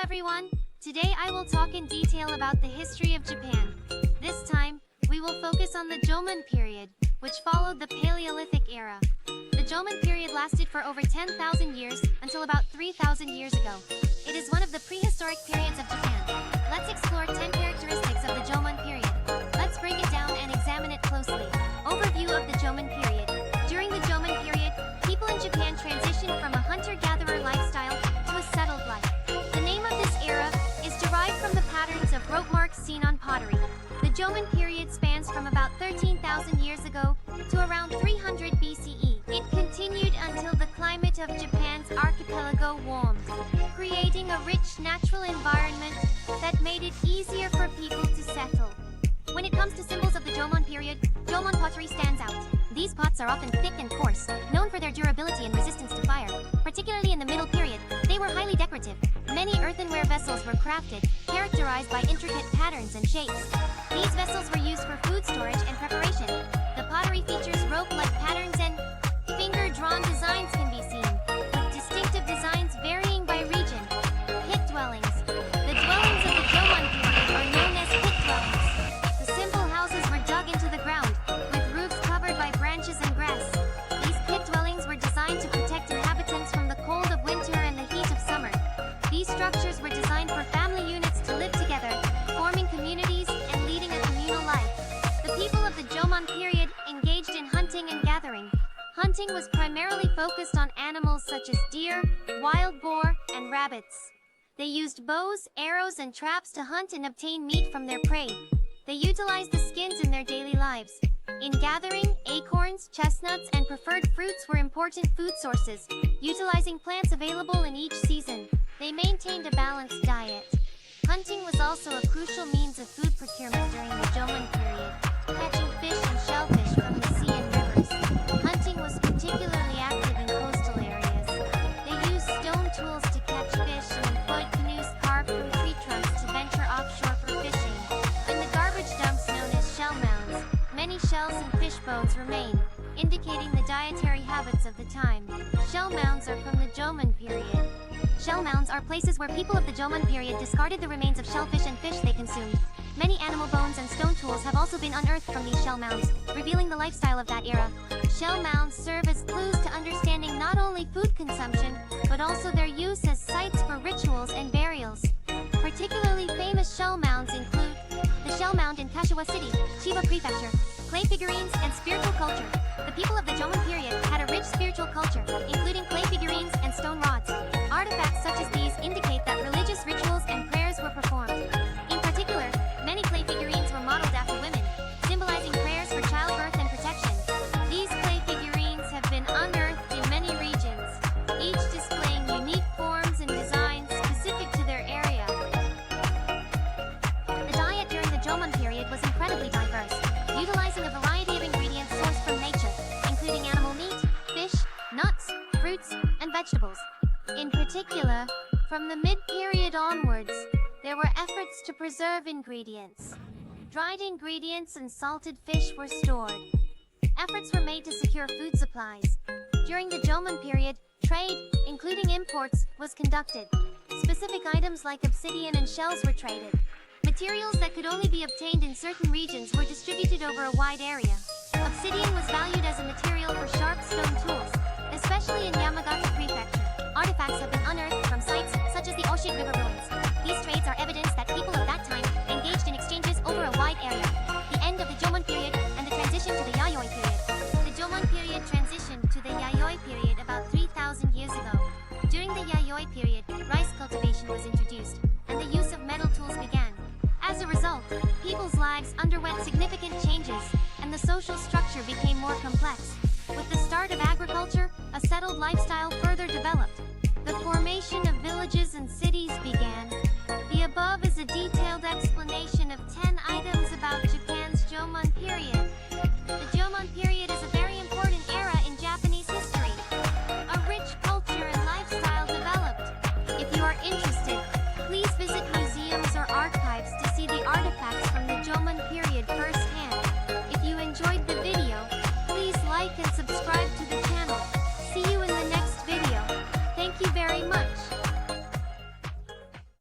everyone! Today I will talk in detail about the history of Japan. This time, we will focus on the Jomon period, which followed the Paleolithic era. The Jomon period lasted for over 10,000 years, until about 3,000 years ago. It is one of the prehistoric periods of Japan. Let's explore 10 characteristics of the Jomon period. Let's break it down and examine it closely. Overview of the Jomon period. During the Jomon period, people in Japan transitioned from a hunter-gatherer lifestyle to a settled life. The name of this era is derived from the patterns of rope marks seen on pottery. The Jomon period spans from about 13,000 years ago to around 300 BCE. It continued until the climate of Japan's archipelago warmed, creating a rich natural environment that made it easier for people to settle. When it comes to symbols of the Jomon period, Jomon pottery stands out. These pots are often thick and coarse, known for their durability and resistance to fire. Particularly in the middle period, they were highly decorative. Many earthenware vessels were crafted, characterized by intricate patterns and shapes. These vessels were used for food storage and preparation. The pottery features rope-like patterns and finger-drawn designs can be seen, with distinctive designs varying by region. Pit dwellings. The dwellings of the Jomon period are known as pit dwellings. The simple houses were dug into the ground, with roofs covered by branches and grass. These pit dwellings were designed to protect inhabitants from the cold of winter and the heat of summer. These structures were designed for family units to live together, forming communities and leading a communal life. The people of the Jomon period engaged in hunting and gathering. Hunting was primarily focused on animals such as deer, wild boar, and rabbits. They used bows, arrows, and traps to hunt and obtain meat from their prey. They utilized the skins in their daily lives. In gathering, acorns, chestnuts, and preferred fruits were important food sources, utilizing plants available in each season. They maintained a balanced diet. Hunting was also a crucial means of food procurement during the Jomon period, catching fish and shellfish from the sea and rivers. Hunting was particularly active in coastal areas. They used stone tools to catch fish and employed canoes carved from tree trunks to venture offshore for fishing. In the garbage dumps known as shell mounds, many shells and fish bones remain, indicating the dietary habits of the time. Shell mounds are from the Jomon period. Shell mounds are places where people of the Jomon period discarded the remains of shellfish and fish they consumed. Many animal bones and stone tools have also been unearthed from these shell mounds, revealing the lifestyle of that era. Shell mounds serve as clues to understanding not only food consumption, but also their use as sites for rituals and burials. Particularly famous shell mounds include the shell mound in Kashiwa City, Chiba Prefecture, clay figurines, and spiritual culture. The people of the Jomon period had a rich spiritual culture, including clay figurines and stone rods. Artifacts such as these indicate that religious rituals and prayers were performed. In particular, many clay figurines were modeled after women, symbolizing prayers for childbirth and protection. These clay figurines have been unearthed in many regions, each displaying unique forms and designs specific to their area. The diet during the Jomon period was incredibly diverse, utilizing a variety of ingredients sourced from nature, including animal meat, fish, nuts, fruits, and vegetables. In particular, from the mid-period onwards, there were efforts to preserve ingredients. Dried ingredients and salted fish were stored. Efforts were made to secure food supplies. During the Jomon period, trade, including imports, was conducted. Specific items like obsidian and shells were traded. Materials that could only be obtained in certain regions were distributed over a wide area. Obsidian was valued as a material for sharp stone tools, especially in Yamagata Prefecture. Artifacts have been unearthed from sites such as the Oshit River ruins. These trades are evidence that people of that time engaged in exchanges over a wide area. The end of the Jomon period and the transition to the Yayoi period. The Jomon period transitioned to the Yayoi period about 3,000 years ago. During the Yayoi period, rice cultivation was introduced, and the use of metal tools began. As a result, people's lives underwent significant changes, and the social structure became more complex. With the start of agriculture, a settled lifestyle